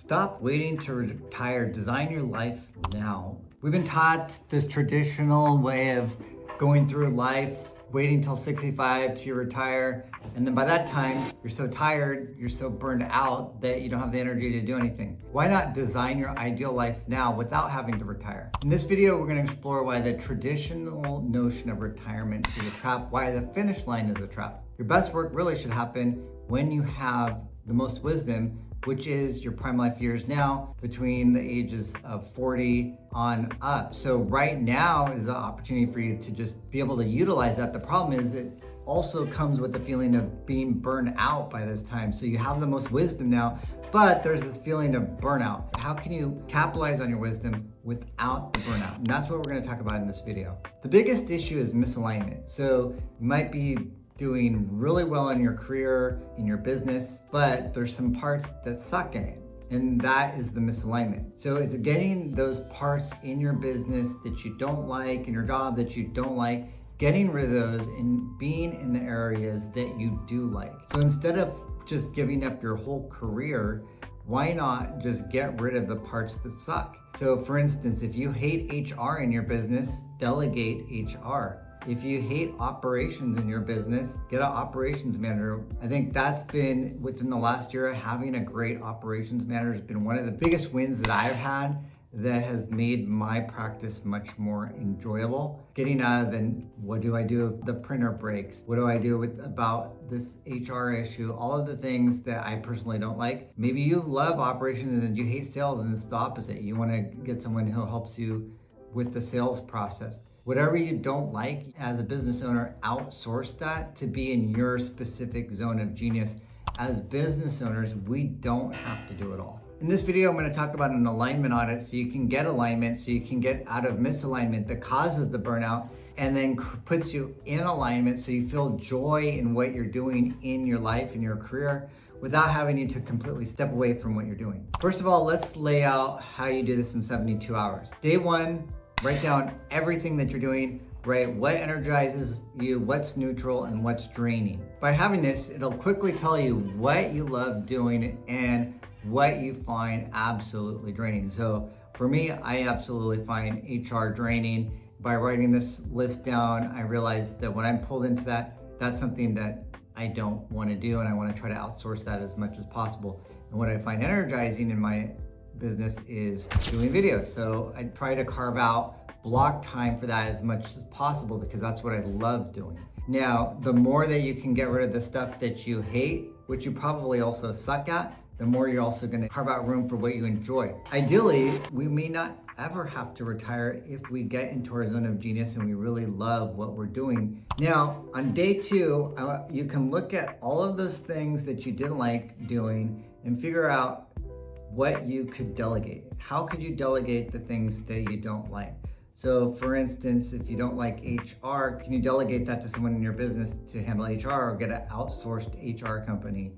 Stop waiting to retire. Design your life now. We've been taught this traditional way of going through life, waiting till 65 to retire. And then by that time, you're so tired, you're so burned out that you don't have the energy to do anything. Why not design your ideal life now without having to retire? In this video, we're going to explore why the traditional notion of retirement is a trap, why the finish line is a trap. Your best work really should happen when you have the most wisdom, which is your prime life years now, between the ages of 40 on up. So right now is the opportunity for you to just be able to utilize that. The problem is it also comes with the feeling of being burned out by this time. So you have the most wisdom now, but there's this feeling of burnout. How can you capitalize on your wisdom without the burnout? And that's what we're gonna talk about in this video. The biggest issue is misalignment. So you might be doing really well in your career, in your business, but there's some parts that suck in it. And that is the misalignment. So it's getting those parts in your business that you don't like, in your job that you don't like, getting rid of those and being in the areas that you do like. So instead of just giving up your whole career, why not just get rid of the parts that suck? So for instance, if you hate HR in your business, delegate HR. If you hate operations in your business, get an operations manager. I think that's been, within the last year, having a great operations manager has been one of the biggest wins that I've had that has made my practice much more enjoyable. Getting out of the, what do I do if the printer breaks? What do I do about this HR issue? All of the things that I personally don't like. Maybe you love operations and you hate sales, and it's the opposite. You wanna get someone who helps you with the sales process. Whatever you don't like as a business owner, outsource that to be in your specific zone of genius. As business owners, we don't have to do it all. In this video, I'm going to talk about an alignment audit so you can get alignment, so you can get out of misalignment that causes the burnout, and then puts you in alignment so you feel joy in what you're doing in your life, in your career, without having you to completely step away from what you're doing. First of all, let's lay out how you do this in 72 hours. Day one, write down everything that you're doing, right? What energizes you, what's neutral, and what's draining. By having this, it'll quickly tell you what you love doing and what you find absolutely draining. So for me, I absolutely find HR draining. By writing this list down, I realized that when I'm pulled into that, that's something that I don't want to do, and I want to try to outsource that as much as possible. And what I find energizing in my business is doing videos. So I try to carve out block time for that as much as possible because that's what I love doing. Now, the more that you can get rid of the stuff that you hate, which you probably also suck at, the more you're also going to carve out room for what you enjoy. Ideally, we may not ever have to retire if we get into our zone of genius and we really love what we're doing. Now, on day two, you can look at all of those things that you didn't like doing and figure out what you could delegate. How could you delegate the things that you don't like? So for instance, if you don't like HR, can you delegate that to someone in your business to handle HR, or get an outsourced HR company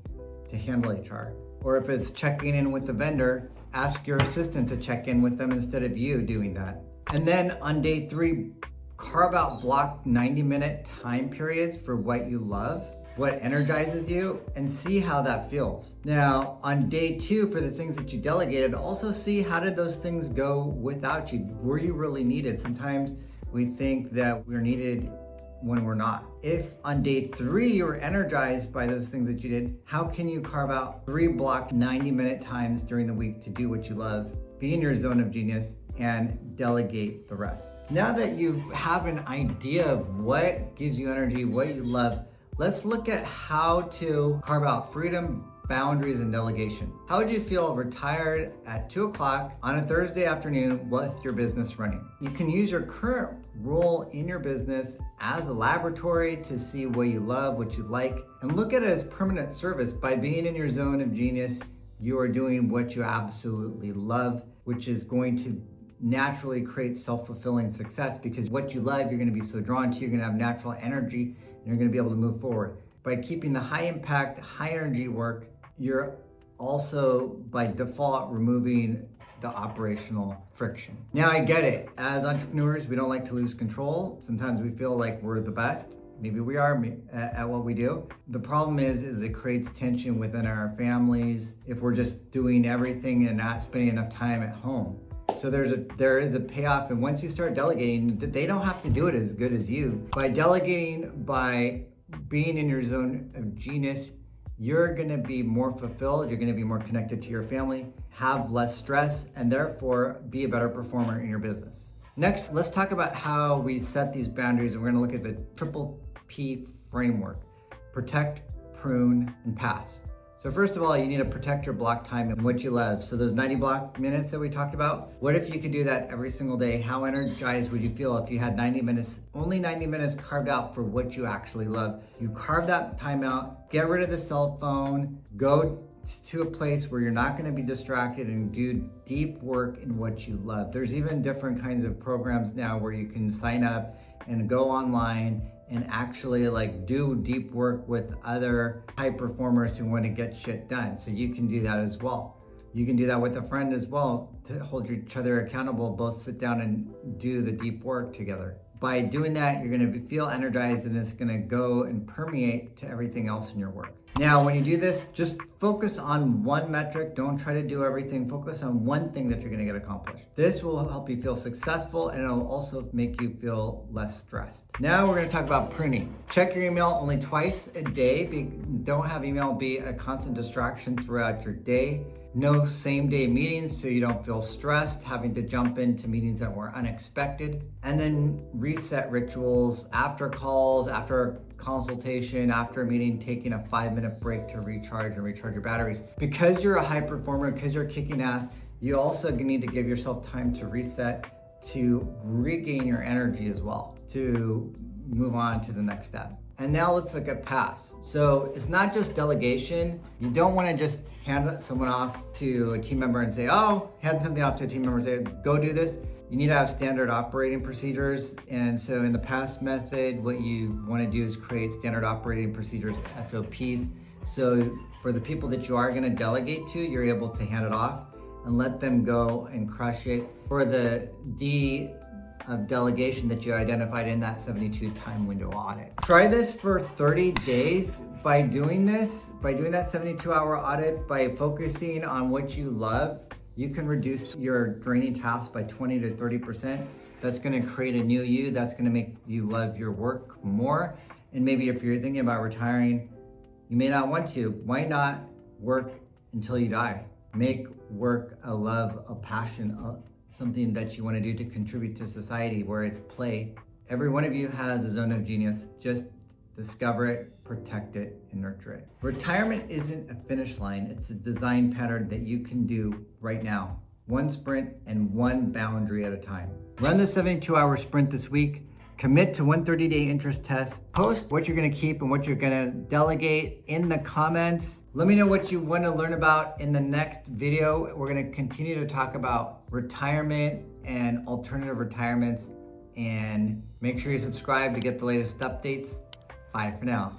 to handle HR? Or if it's checking in with the vendor, ask your assistant to check in with them instead of you doing that. And then on day three, carve out block 90-minute time periods for what you love, what energizes you, and see how that feels. Now, on day two, for the things that you delegated, also see how did those things go without you? Were you really needed? Sometimes we think that we're needed when we're not. If on day three you were energized by those things that you did, how can you carve out 3 blocked 90-minute times during the week to do what you love, be in your zone of genius, and delegate the rest? Now that you have an idea of what gives you energy, what you love, let's look at how to carve out freedom, boundaries, and delegation. How would you feel retired at 2 o'clock on a Thursday afternoon with your business running? You can use your current role in your business as a laboratory to see what you love, what you like, and look at it as permanent service. By being in your zone of genius, you are doing what you absolutely love, which is going to naturally create self-fulfilling success, because what you love, you're going to be so drawn to, you're going to have natural energy, and you're going to be able to move forward. By keeping the high impact, high energy work, you're also by default removing the operational friction. Now I get it. As entrepreneurs, we don't like to lose control. Sometimes we feel like we're the best. Maybe we are at what we do. The problem is it creates tension within our families if we're just doing everything and not spending enough time at home. So there is a payoff, and once you start delegating, they don't have to do it as good as you. By delegating, by being in your zone of genius, you're gonna be more fulfilled, you're gonna be more connected to your family, have less stress, and therefore be a better performer in your business. Next, let's talk about how we set these boundaries, and we're gonna look at the triple P framework: protect, prune, and pass. So first of all, you need to protect your block time and what you love. So those 90 block minutes that we talked about, what if you could do that every single day? How energized would you feel if you had 90 minutes, only 90 minutes carved out for what you actually love? You carve that time out, get rid of the cell phone, go to a place where you're not going to be distracted, and do deep work in what you love. There's even different kinds of programs now where you can sign up and go online and actually do deep work with other high performers who want to get shit done. So you can do that as well. You can do that with a friend as well to hold each other accountable, both sit down and do the deep work together. By doing that, you're going to feel energized, and it's going to go and permeate to everything else in your work. Now, when you do this, just focus on one metric. Don't try to do everything. Focus on one thing that you're going to get accomplished. This will help you feel successful, and it'll also make you feel less stressed. Now we're going to talk about pruning. Check your email only twice a day. Don't have email be a constant distraction throughout your day. No same day meetings so you don't feel stressed having to jump into meetings that were unexpected. And then reset rituals after calls, after consultation, after a meeting, taking a 5-minute break to recharge your batteries. Because you're a high performer, because you're kicking ass, you also need to give yourself time to reset, to regain your energy as well, to move on to the next step. And now let's look at pass. So it's not just delegation. You don't want to just hand someone off to a team member and say, hand something off to a team member and say, go do this. You need to have standard operating procedures. And so in the pass method, what you want to do is create standard operating procedures, SOPs. So for the people that you are going to delegate to, you're able to hand it off and let them go and crush it. For the D of delegation that you identified in that 72 time window audit. Try this for 30 days. By doing that 72-hour audit, by focusing on what you love, you can reduce your draining tasks by 20 to 30%. That's going to create a new you. That's going to make you love your work more. And maybe if you're thinking about retiring, you may not want to. Why not work until you die? Make work a love, a passion, something that you want to do to contribute to society, where it's play. Every one of you has a zone of genius. Just discover it, protect it, and nurture it. Retirement isn't a finish line. It's a design pattern that you can do right now. One sprint and one boundary at a time. Run the 72-hour sprint this week. Commit to one 30-day interest test. Post what you're going to keep and what you're going to delegate in the comments. Let me know what you want to learn about in the next video. We're going to continue to talk about retirement and alternative retirements. And make sure you subscribe to get the latest updates. Bye for now.